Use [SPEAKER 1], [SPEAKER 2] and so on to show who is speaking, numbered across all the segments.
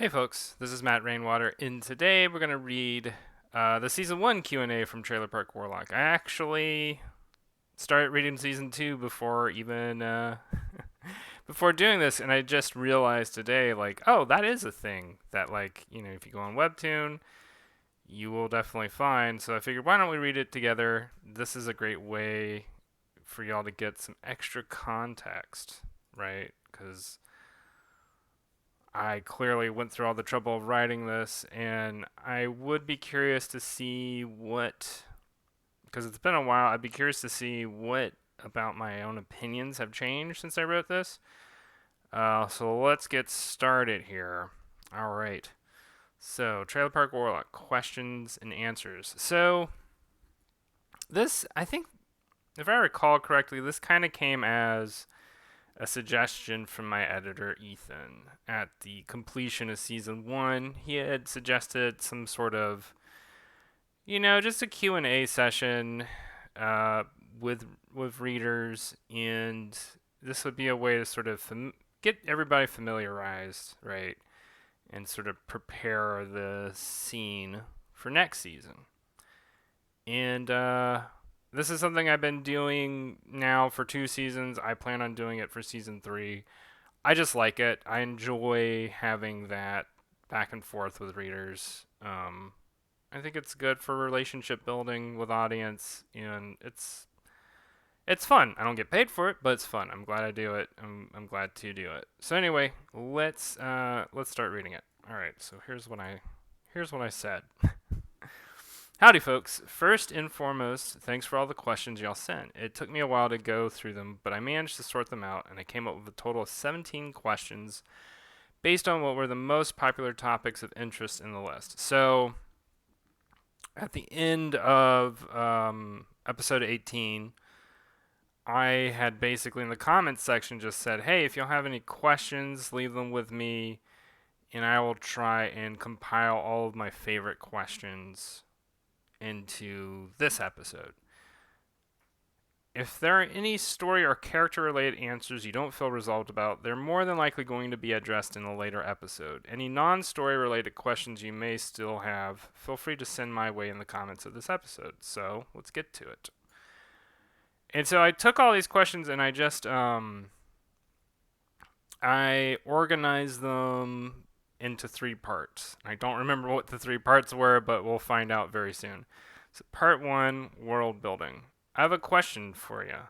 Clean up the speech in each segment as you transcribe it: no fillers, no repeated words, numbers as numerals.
[SPEAKER 1] Hey folks, this is Matt Rainwater, and today we're going to read the Season 1 Q&A from Trailer Park Warlock. I actually started reading Season 2 before even, before doing this, and I just realized today, oh, that is a thing that, if you go on Webtoon, you will definitely find. So I figured, why don't we read it together? This is a great way for y'all to get some extra context, right? Because I clearly went through all the trouble of writing this, and I would be curious to see because it's been a while, I'd be curious to see what about my own opinions have changed since I wrote this. So let's get started here. All right. So, Trailer Park Warlock, questions and answers. So, this, I think, if I recall correctly, this kind of came as a suggestion from my editor Ethan at the completion of season 1. He had suggested some sort of, just a Q&A session uh, with readers, and this would be a way to sort of get everybody familiarized, right, and sort of prepare the scene for next season. And this is something I've been doing now for 2 seasons. I plan on doing it for season 3. I just like it. I enjoy having that back and forth with readers. I think it's good for relationship building with audience, and it's fun. I don't get paid for it, but it's fun. I'm glad I do it. I'm glad to do it. So anyway, let's start reading it. All right. So here's what I said. Howdy, folks. First and foremost, thanks for all the questions y'all sent. It took me a while to go through them, but I managed to sort them out, and I came up with a total of 17 questions based on what were the most popular topics of interest in the list. So, at the end of episode 18, I had basically in the comments section just said, hey, if y'all have any questions, leave them with me, and I will try and compile all of my favorite questions into this episode. If there are any story or character related answers you don't feel resolved about, they're more than likely going to be addressed in a later episode. Any non story related questions you may still have, feel free to send my way in the comments of this episode. So let's get to it. And so I took all these questions and I organized them into 3 parts. I don't remember what the 3 parts were, but we'll find out very soon. So, part 1, world building. I have a question for you.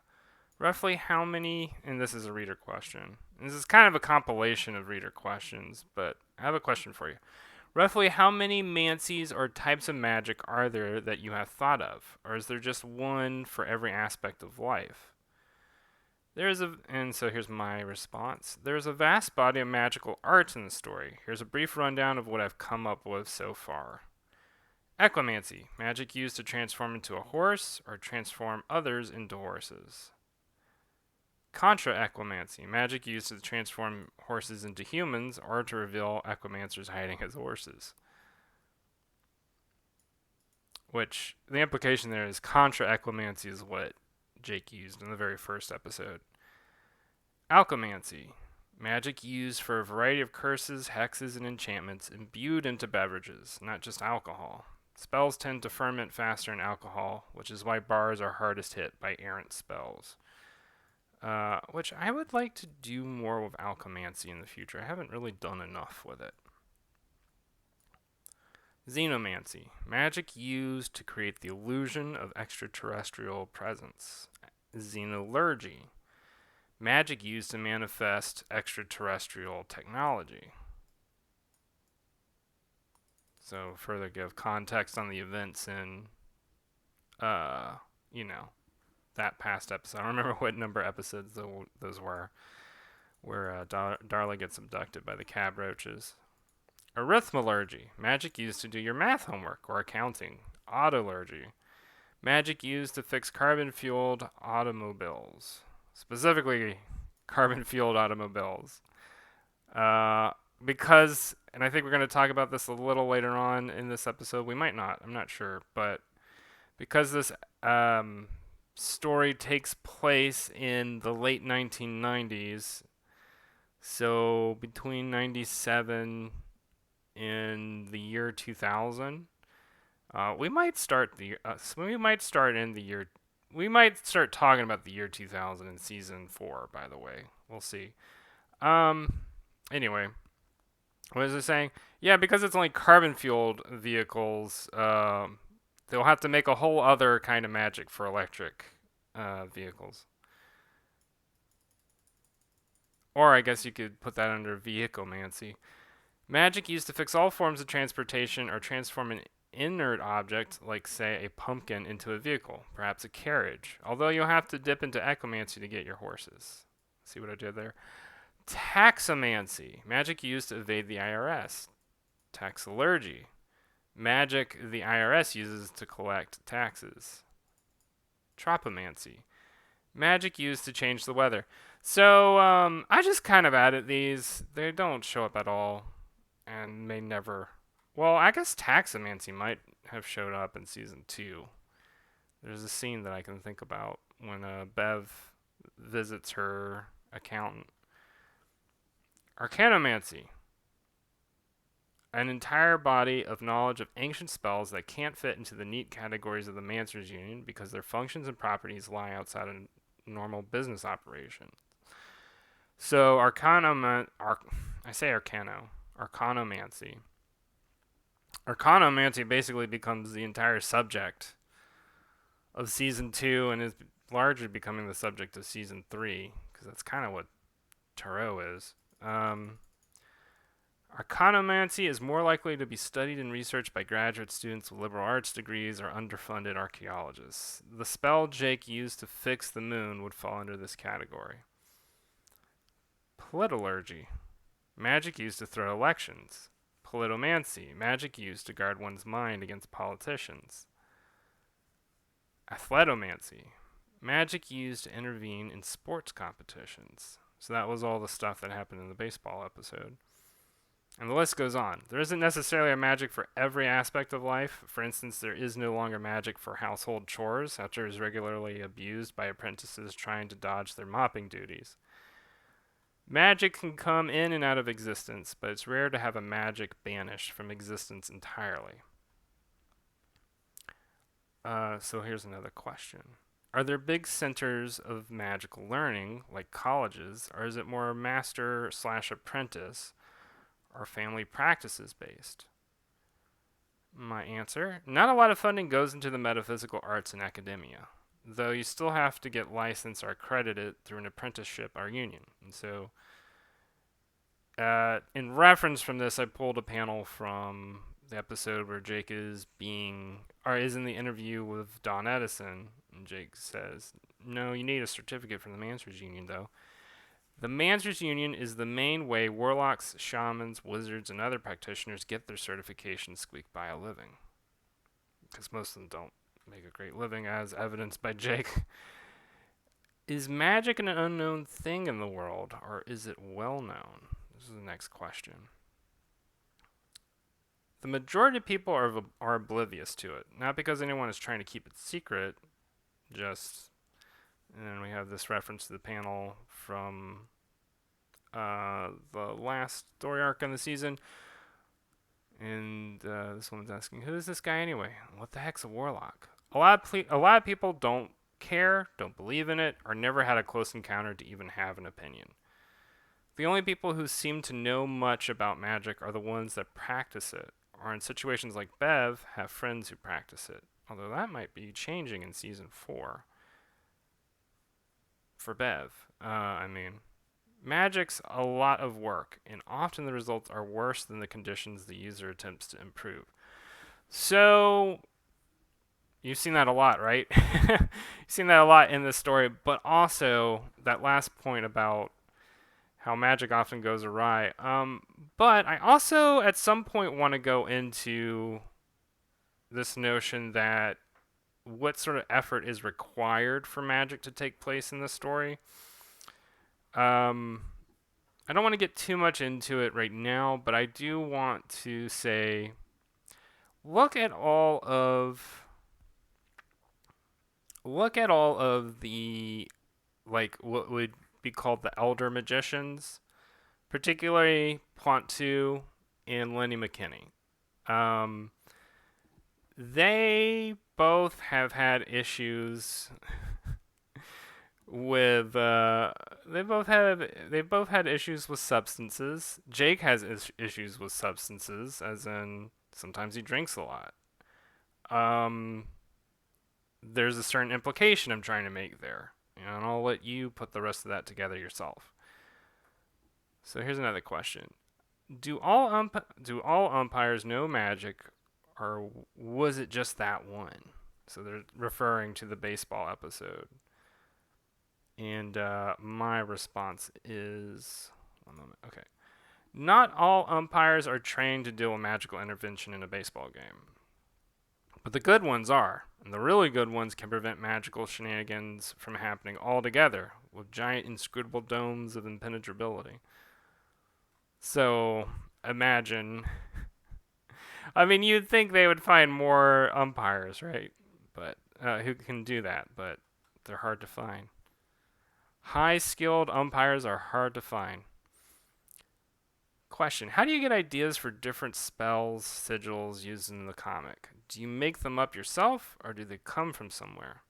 [SPEAKER 1] Roughly how many, and this is a reader question. This is kind of a compilation of reader questions, but I have a question for you. Roughly how many Mancies or types of magic are there that you have thought of? Or is there just one for every aspect of life? And so here's my response. There's a vast body of magical arts in the story. Here's a brief rundown of what I've come up with so far. Equimancy, magic used to transform into a horse or transform others into horses. Contra-equimancy, magic used to transform horses into humans or to reveal equimancers hiding as horses. Which, the implication there is contra-equimancy is what Jake used in the very first episode. Alchemancy, magic used for a variety of curses, hexes, and enchantments imbued into beverages, not just alcohol. Spells tend to ferment faster in alcohol, which is why bars are hardest hit by errant spells. Which I would like to do more with alchemancy in the future. I haven't really done enough with it. Xenomancy, magic used to create the illusion of extraterrestrial presence. Xenology, magic used to manifest extraterrestrial technology. So further give context on the events in, that past episode. I don't remember what number episodes those were, where Darla gets abducted by the cab roaches. Arithmalurgy, magic used to do your math homework or accounting. Autolurgy, magic used to fix carbon-fueled automobiles. Specifically, carbon-fueled automobiles. Because, and I think we're going to talk about this a little later on in this episode. We might not. I'm not sure. But because this story takes place in the late 1990s, so between 97 in the year 2000. We might start we might start in the year. We might start talking about the year 2000 in season 4. By the way, we'll see. Um. Anyway, what is it saying? Yeah, because it's only carbon fueled vehicles. They'll have to make a whole other kind of magic for electric vehicles. Or I guess you could put that under vehicle-mancy. Magic used to fix all forms of transportation or transform an inert object, like, say, a pumpkin, into a vehicle, perhaps a carriage. Although you'll have to dip into echomancy to get your horses. See what I did there? Taxomancy. Magic used to evade the IRS. Taxolergy. Magic the IRS uses to collect taxes. Tropomancy. Magic used to change the weather. So, I just kind of added these. They don't show up at all, and may never. Well, I guess Taxomancy might have showed up in season 2. There's a scene that I can think about when Bev visits her accountant. Arcanomancy. An entire body of knowledge of ancient spells that can't fit into the neat categories of the Mancers Union because their functions and properties lie outside of normal business operation. So I say Arcanomancy. Arcanomancy basically becomes the entire subject of season 2 and is largely becoming the subject of season 3 because that's kind of what tarot is. Arcanomancy is more likely to be studied and researched by graduate students with liberal arts degrees or underfunded archaeologists. The spell Jake used to fix the moon would fall under this category. Politolurgy. Magic used to throw elections. Politomancy. Magic used to guard one's mind against politicians. Athletomancy. Magic used to intervene in sports competitions. So that was all the stuff that happened in the baseball episode. And the list goes on. There isn't necessarily a magic for every aspect of life. For instance, there is no longer magic for household chores, after it is regularly abused by apprentices trying to dodge their mopping duties. Magic can come in and out of existence, but it's rare to have a magic banished from existence entirely. So here's another question. Are there big centers of magical learning, like colleges, or is it more master/apprentice or family practices based? My answer, not a lot of funding goes into the metaphysical arts in academia, though you still have to get licensed or accredited through an apprenticeship or union. And so, in reference from this, I pulled a panel from the episode where Jake is in the interview with Don Edison, and Jake says, "No, you need a certificate from the Mancers Union, though. The Mancers Union is the main way warlocks, shamans, wizards, and other practitioners get their certification squeak by a living. Because most of them don't make a great living, as evidenced by Jake. Is magic an unknown thing in the world, or is it well known? This is the next question. The majority of people are oblivious to it. Not because anyone is trying to keep it secret, and then we have this reference to the panel from the last story arc in the season. And this woman's asking, who is this guy anyway? What the heck's a warlock? A lot of people don't care, don't believe in it, or never had a close encounter to even have an opinion. The only people who seem to know much about magic are the ones that practice it, or in situations like Bev, have friends who practice it. Although that might be changing in season 4. For Bev, magic's a lot of work, and often the results are worse than the conditions the user attempts to improve. So, you've seen that a lot, right? You've seen that a lot in this story, but also that last point about how magic often goes awry. But I also, at some point, want to go into this notion that what sort of effort is required for magic to take place in this story. I don't want to get too much into it right now, but I do want to say, look at all of the, like, what would be called the elder magicians, particularly Pontu and Lenny McKinney. Um, they both have had issues with they both had issues with substances. Jake has issues with substances, as in sometimes he drinks a lot. Um, there's a certain implication I'm trying to make there, and I'll let you put the rest of that together yourself. So here's another question: do all umpires know magic, or was it just that one? So they're referring to the baseball episode. And my response is one moment. Okay. Not all umpires are trained to deal with magical intervention in a baseball game, but the good ones are. And the really good ones can prevent magical shenanigans from happening altogether with giant inscrutable domes of impenetrability. So imagine. I mean, you'd think they would find more umpires, right? But who can do that? But they're hard to find. High skilled umpires are hard to find. Question: how do you get ideas for different spells, sigils used in the comic? Do you make them up yourself, or do they come from somewhere?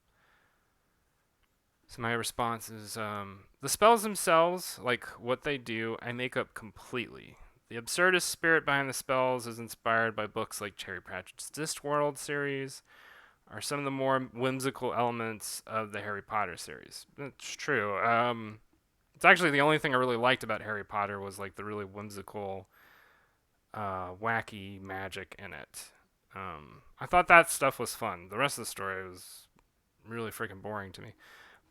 [SPEAKER 1] So my response is the spells themselves, like what they do, I make up completely. The absurdist spirit behind the spells is inspired by books like Terry Pratchett's Discworld series, or some of the more whimsical elements of the Harry Potter series. It's true. It's actually the only thing I really liked about Harry Potter was like the really whimsical, wacky magic in it. I thought that stuff was fun. The rest of the story was really freaking boring to me.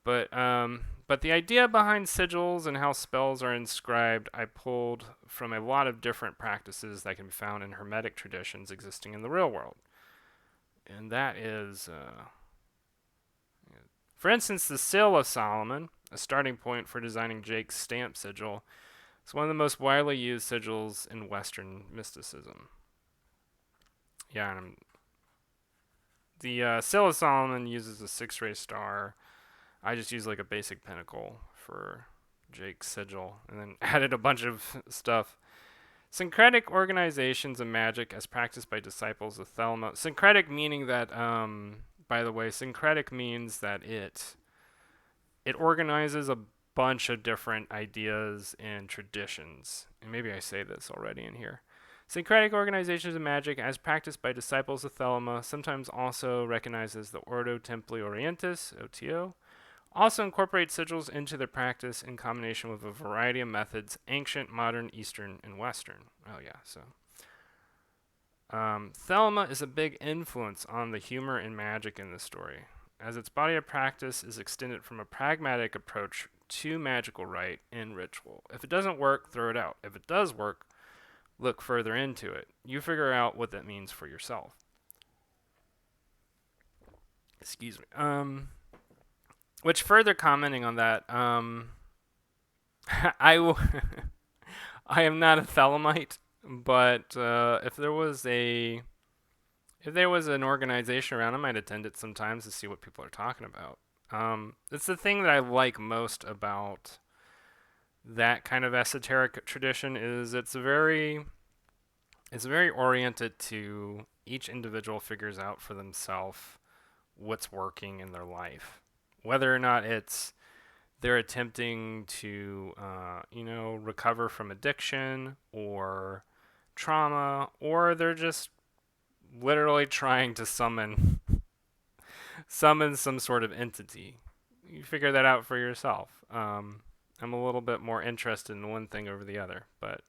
[SPEAKER 1] But the idea behind sigils and how spells are inscribed, I pulled from a lot of different practices that can be found in Hermetic traditions existing in the real world. And that is, for instance, the Seal of Solomon, a starting point for designing Jake's stamp sigil, is one of the most widely used sigils in Western mysticism. Yeah, and the Seal of Solomon uses a six-ray star. I just use like a basic pinnacle for Jake's sigil, and then added a bunch of stuff. Syncretic organizations of magic as practiced by disciples of Thelma. Syncretic meaning that, by the way, syncretic means that it organizes a bunch of different ideas and traditions. And maybe I say this already in here. Syncretic organizations of magic as practiced by disciples of Thelema, sometimes also recognized as the Ordo Templi Orientis, OTO, also incorporate sigils into their practice in combination with a variety of methods, ancient, modern, Eastern, and Western. Oh yeah, so Thelma is a big influence on the humor and magic in this story, as its body of practice is extended from a pragmatic approach to magical rite and ritual. If it doesn't work, throw it out. If it does work, look further into it. You figure out what that means for yourself. Excuse me. Which further commenting on that, I I am not a Thelemite, but if there was an organization around, I might attend it sometimes to see what people are talking about. It's the thing that I like most about that kind of esoteric tradition is it's very oriented to each individual figures out for themselves what's working in their life, whether or not it's they're attempting to recover from addiction or trauma, or they're just literally trying to summon some sort of entity. You figure that out for yourself. I'm a little bit more interested in one thing over the other, but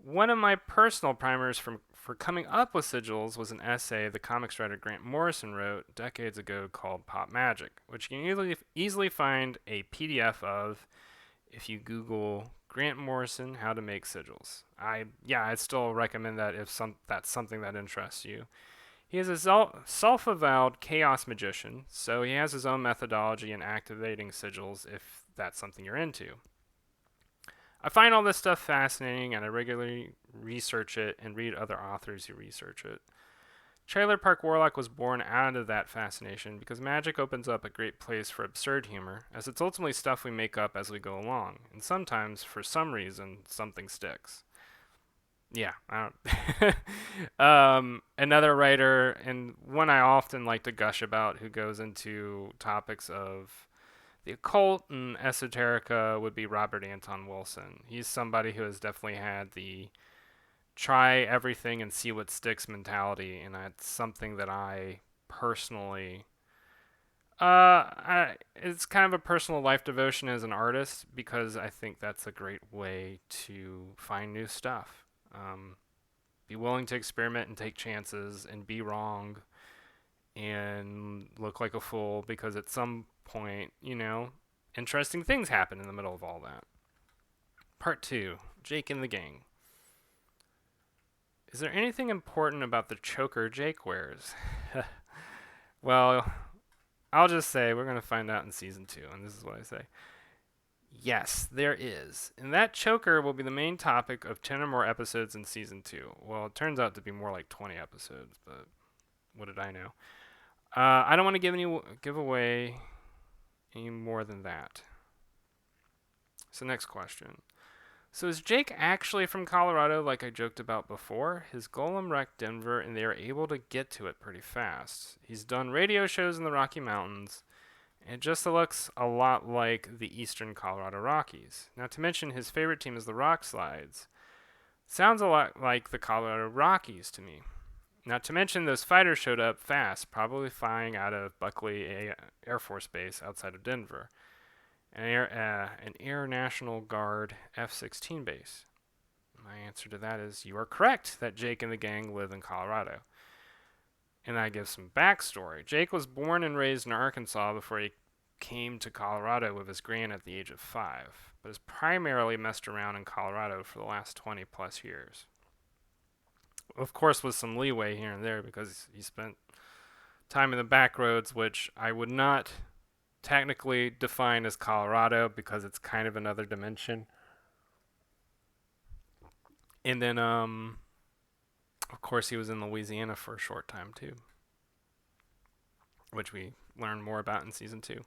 [SPEAKER 1] one of my personal primers for coming up with sigils was an essay the comics writer Grant Morrison wrote decades ago called Pop Magic, which you can easily find a PDF of if you Google Grant Morrison how to make sigils. I'd still recommend that if that's something that interests you. He is a self-avowed chaos magician, so he has his own methodology in activating sigils if that's something you're into. I find all this stuff fascinating, and I regularly research it and read other authors who research it. Trailer Park Warlock was born out of that fascination because magic opens up a great place for absurd humor, as it's ultimately stuff we make up as we go along, and sometimes, for some reason, something sticks. Yeah, I don't. Another writer, and one I often like to gush about, who goes into topics of the occult and esoterica, would be Robert Anton Wilson. He's somebody who has definitely had the try everything and see what sticks mentality, and that's something that I personally. It's kind of a personal life devotion as an artist because I think that's a great way to find new stuff. Be willing to experiment and take chances and be wrong and look like a fool because at some point, interesting things happen in the middle of all that. Part 2, Jake and the Gang. Is there anything important about the choker Jake wears? Well, I'll just say we're going to find out in season 2, and this is what I say. Yes, there is. And that choker will be the main topic of 10 or more episodes in season 2. Well, it turns out to be more like 20 episodes, but what did I know? I don't want to give away any more than that. So next question. So is Jake actually from Colorado like I joked about before? His golem wrecked Denver and they are able to get to it pretty fast. He's done radio shows in the Rocky Mountains and it just looks a lot like the Eastern Colorado Rockies. Not to mention his favorite team is the Rock Slides. Sounds a lot like the Colorado Rockies to me. Not to mention those fighters showed up fast, probably flying out of Buckley Air Force Base outside of Denver, an Air National Guard F-16 base. My answer to that is you are correct that Jake and the gang live in Colorado. And I give some backstory. Jake was born and raised in Arkansas before he came to Colorado with his gran at the age of 5, but has primarily messed around in Colorado for the last 20 plus years. Of course, with some leeway here and there because he spent time in the back roads, which I would not technically define as Colorado because it's kind of another dimension. And then, of course, he was in Louisiana for a short time too, which we learn more about in season 2.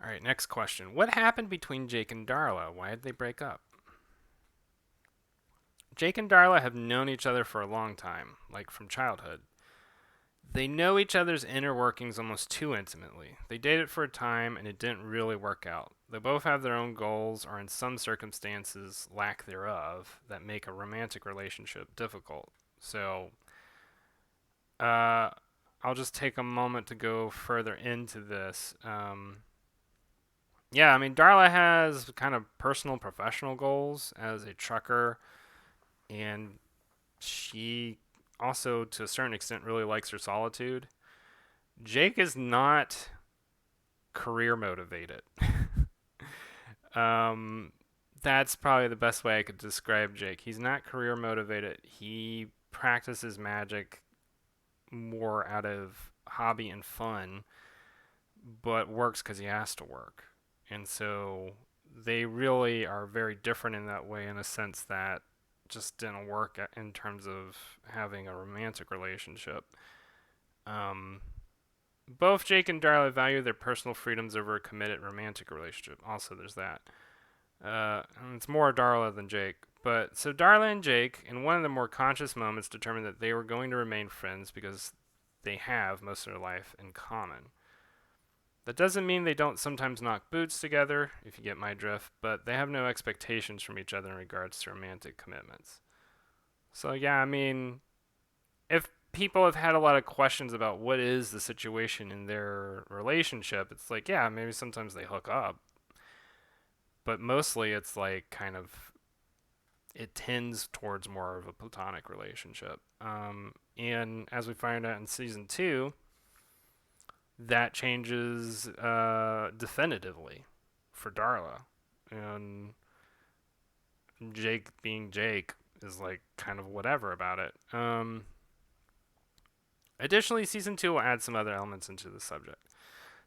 [SPEAKER 1] All right, next question. What happened between Jake and Darla? Why did they break up? Jake and Darla have known each other for a long time, like from childhood. They know each other's inner workings almost too intimately. They dated for a time and it didn't really work out. They both have their own goals, or in some circumstances, lack thereof, that make a romantic relationship difficult. So, I'll just take a moment to go further into this. Yeah, I mean, Darla has kind of personal, professional goals as a trucker, and she also, to a certain extent, really likes her solitude. Jake is not career motivated. That's probably the best way I could describe Jake. He's not career motivated. He practices magic more out of hobby and fun, but works because he has to work. And so they really are very different in that way, in a sense that just didn't work in terms of having a romantic relationship. Um, Both Jake and Darla value their personal freedoms over a committed romantic relationship. Also, there's that. And it's more Darla than Jake. But so Darla and Jake, in one of the more conscious moments, determined that they were going to remain friends because they have most of their life in common. That doesn't mean they don't sometimes knock boots together, if you get my drift, but they have no expectations from each other in regards to romantic commitments. So, yeah, I mean, if people have had a lot of questions about what is the situation in their relationship, it's like, yeah, maybe sometimes they hook up, but mostly it's like kind of, it tends towards more of a platonic relationship. And as we find out in season 2, that changes definitively for Darla. And Jake being Jake is like kind of whatever about it. Additionally, season 2 will add some other elements into the subject.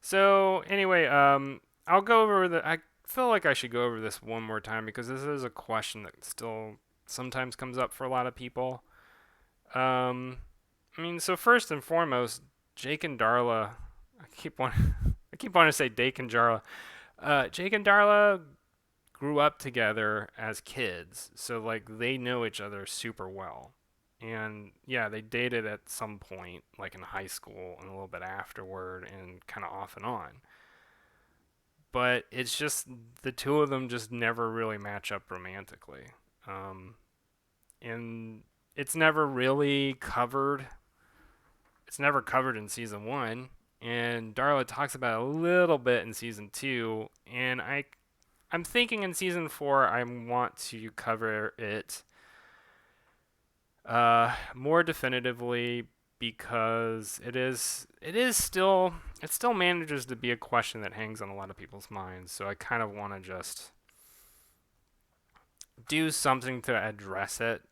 [SPEAKER 1] So anyway, I'll go over I feel like I should go over this one more time because this is a question that still sometimes comes up for a lot of people. I mean, so first and foremost, Jake and Darla. I keep wanting to say Jake and Darla. Jake and Darla grew up together as kids, so like they know each other super well. And yeah, they dated at some point, like in high school and a little bit afterward, and kind of off and on. But it's just the two of them just never really match up romantically. Um, and it's never really covered. It's never covered in season one. And Darla talks about it a little bit in season two. And I'm thinking in season four I want to cover it more definitively because it still manages to be a question that hangs on a lot of people's minds. So I kind of want to just do something to address it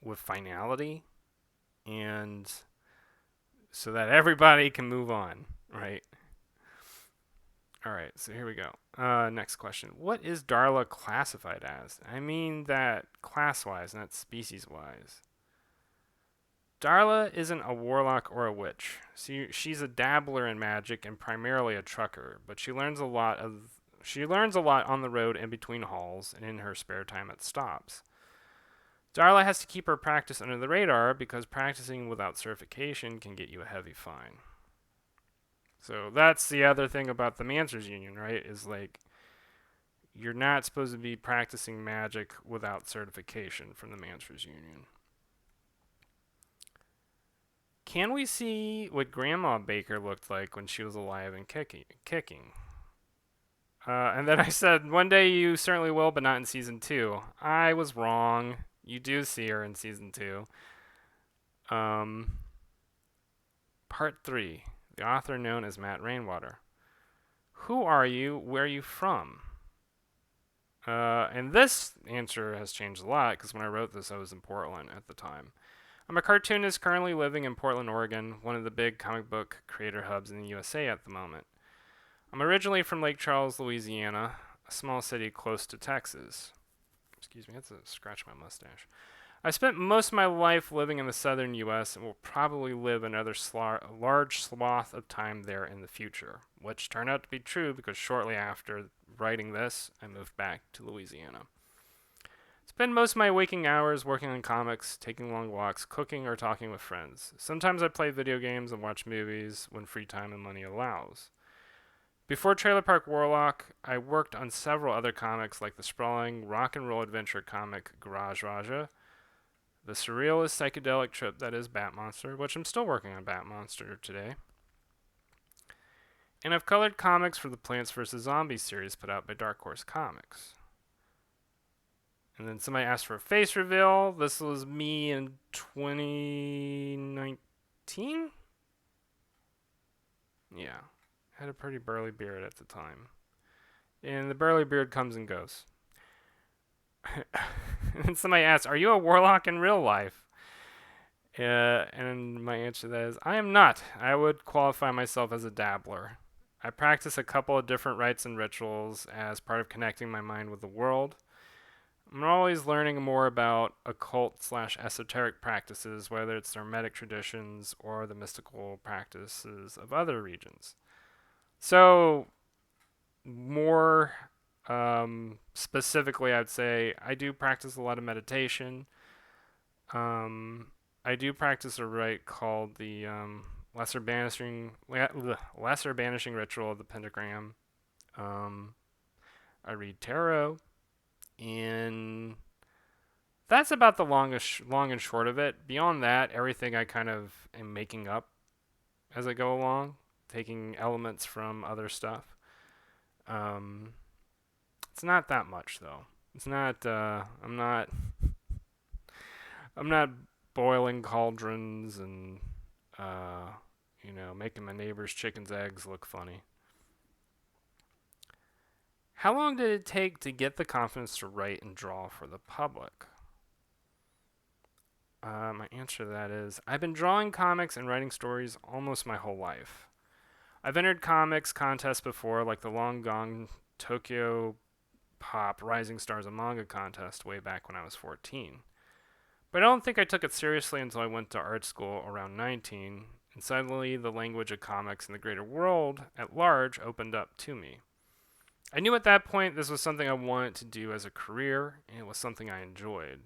[SPEAKER 1] with finality and so that everybody can move on, right? All right, so here we go. Next question. What is Darla classified as? I mean that class-wise, not species-wise. Darla isn't a warlock or a witch. She's a dabbler in magic and primarily a trucker, but she learns a lot on the road in between hauls and in her spare time at stops. Darla has to keep her practice under the radar because practicing without certification can get you a heavy fine. So that's the other thing about the Mancers Union, right? Is like you're not supposed to be practicing magic without certification from the Mancers Union. Can we see what Grandma Baker looked like when she was alive and kicking? And then I said, one day you certainly will, but not in season two. I was wrong. You do see her in season two. Part 3. The author known as Matt Rainwater. Who are you? Where are you from? And this answer has changed a lot because when I wrote this, I was in Portland at the time. I'm a cartoonist currently living in Portland, Oregon, one of the big comic book creator hubs in the USA at the moment. I'm originally from Lake Charles, Louisiana, a small city close to Texas. Excuse me, I have to scratch my mustache. I spent most of my life living in the southern U.S. and will probably live another large swath of time there in the future, which turned out to be true because shortly after writing this, I moved back to Louisiana. Spend most of my waking hours working on comics, taking long walks, cooking, or talking with friends. Sometimes I play video games and watch movies when free time and money allows. Before Trailer Park Warlock, I worked on several other comics like the sprawling rock and roll adventure comic Garage Raja, the surrealist psychedelic trip that is BATMONSTER, which I'm still working on BATMONSTER today. And I've colored comics for the Plants vs. Zombies series put out by Dark Horse Comics. And then somebody asked for a face reveal. This was me in 2019? Yeah. I had a pretty burly beard at the time. And the burly beard comes and goes. And somebody asked, are you a warlock in real life? And my answer to that is, I am not. I would qualify myself as a dabbler. I practice a couple of different rites and rituals as part of connecting my mind with the world. I'm always learning more about occult/esoteric practices, whether it's the Hermetic traditions or the mystical practices of other regions. So, more specifically, I'd say I do practice a lot of meditation. I do practice a rite called the lesser banishing ritual of the pentagram. I read tarot, and that's about the long and short of it. Beyond that, everything I kind of am making up as I go along, taking elements from other stuff. It's not that much though. It's not. I'm not boiling cauldrons and making my neighbor's chicken's eggs look funny. How long did it take to get the confidence to write and draw for the public? My answer to that is I've been drawing comics and writing stories almost my whole life. I've entered comics contests before, like the long gone Tokyo Pop Rising Stars of Manga contest way back when I was 14. But I don't think I took it seriously until I went to art school around 19, and suddenly the language of comics and the greater world at large opened up to me. I knew at that point this was something I wanted to do as a career, and it was something I enjoyed.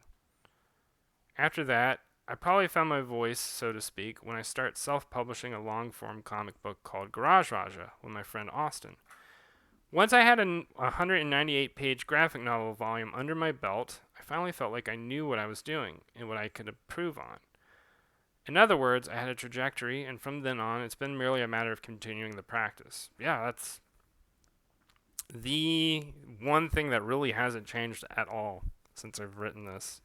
[SPEAKER 1] After that, I probably found my voice, so to speak, when I start self-publishing a long-form comic book called Garage Raja with my friend Austin. Once I had a 198-page graphic novel volume under my belt, I finally felt like I knew what I was doing and what I could improve on. In other words, I had a trajectory, and from then on, it's been merely a matter of continuing the practice. Yeah, that's the one thing that really hasn't changed at all since I've written this.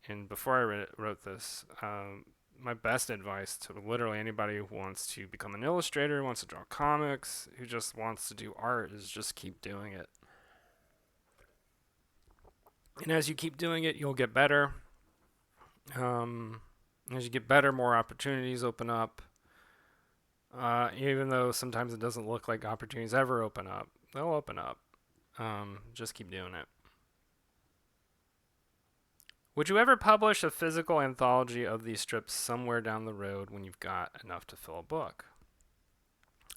[SPEAKER 1] And before I wrote this, my best advice to literally anybody who wants to become an illustrator, wants to draw comics, who just wants to do art is just keep doing it. And as you keep doing it, you'll get better. As you get better, more opportunities open up. Even though sometimes it doesn't look like opportunities ever open up, they'll open up. Just keep doing it. Would you ever publish a physical anthology of these strips somewhere down the road when you've got enough to fill a book?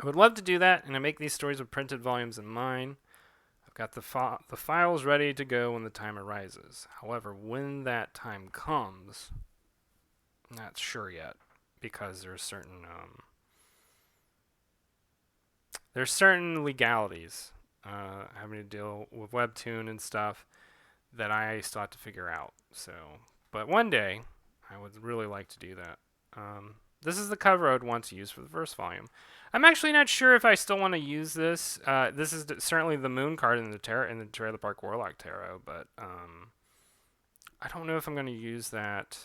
[SPEAKER 1] I would love to do that, and I make these stories with printed volumes in mind. I've got the files ready to go when the time arises. However, when that time comes, I'm not sure yet, because there's certain legalities having to deal with Webtoon and stuff that I still have to figure out. So, but one day, I would really like to do that. This is the cover I would want to use for the first volume. I'm actually not sure if I still want to use this. This is certainly the moon card in the Trailer Park Warlock Tarot, but I don't know if I'm going to use that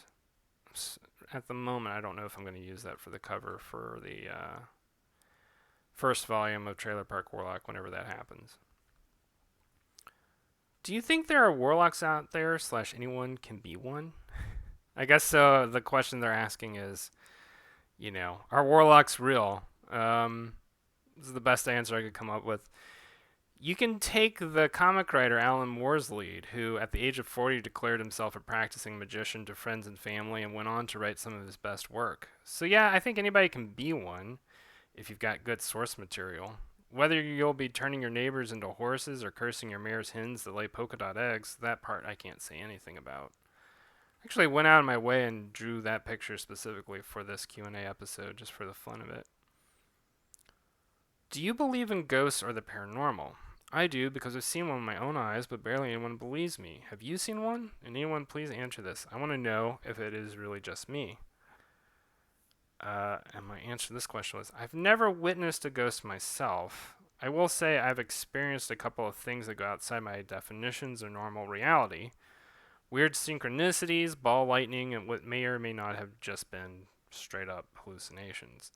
[SPEAKER 1] at the moment. I don't know if I'm going to use that for the cover for the first volume of Trailer Park Warlock whenever that happens. Do you think there are warlocks out there / anyone can be one? I guess the question they're asking is, are warlocks real? This is the best answer I could come up with. You can take the comic writer Alan Moore's lead, who at the age of 40 declared himself a practicing magician to friends and family and went on to write some of his best work. So yeah, I think anybody can be one if you've got good source material. Whether you'll be turning your neighbors into horses or cursing your mare's hens that lay polka dot eggs, that part I can't say anything about. I actually went out of my way and drew that picture specifically for this Q&A episode, just for the fun of it. Do you believe in ghosts or the paranormal? I do, because I've seen one with my own eyes, but barely anyone believes me. Have you seen one? And anyone please answer this. I want to know if it is really just me. And my answer to this question was, I've never witnessed a ghost myself. I will say I've experienced a couple of things that go outside my definitions of normal reality. Weird synchronicities, ball lightning, and what may or may not have just been straight up hallucinations.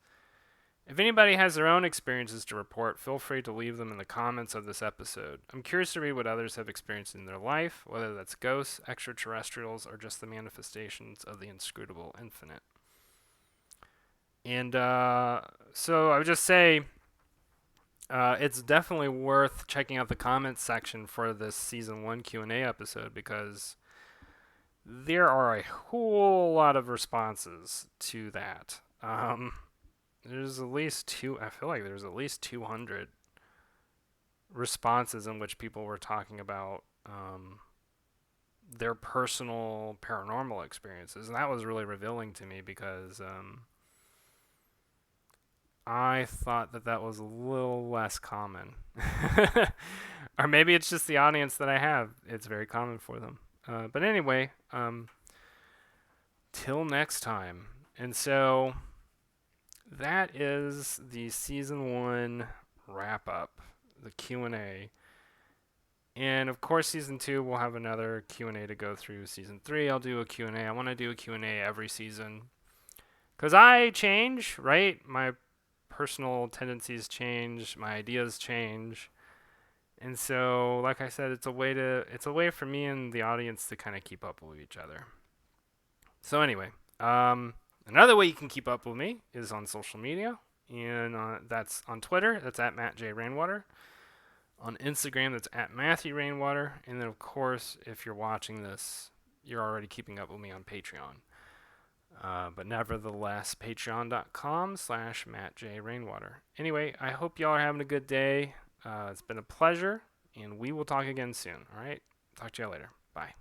[SPEAKER 1] If anybody has their own experiences to report, feel free to leave them in the comments of this episode. I'm curious to read what others have experienced in their life, whether that's ghosts, extraterrestrials, or just the manifestations of the inscrutable infinite. And so I would just say it's definitely worth checking out the comments section for this season 1 Q&A episode, because there are a whole lot of responses to that. There's at least I feel like there's at least 200 responses in which people were talking about their personal paranormal experiences. And that was really revealing to me, because I thought that was a little less common. Or maybe it's just the audience that I have. It's very common for them. But anyway, till next time. And so that is the season 1 wrap up, the Q&A. And of course, season 2 we'll have another Q&A to go through. Season 3 I'll do a Q&A. I want to do a Q&A every season, because I change, right? My personal tendencies change, my ideas change. And so, like I said, it's a way for me and the audience to kind of keep up with each other. So anyway, another way you can keep up with me is on social media, and that's on Twitter. That's at Matt J. Rainwater. On Instagram, that's at Matthew Rainwater. And then, of course, if you're watching this, you're already keeping up with me on Patreon. But nevertheless, patreon.com/Matt J. Rainwater. Anyway, I hope y'all are having a good day. It's been a pleasure, and we will talk again soon. All right. Talk to you later. Bye.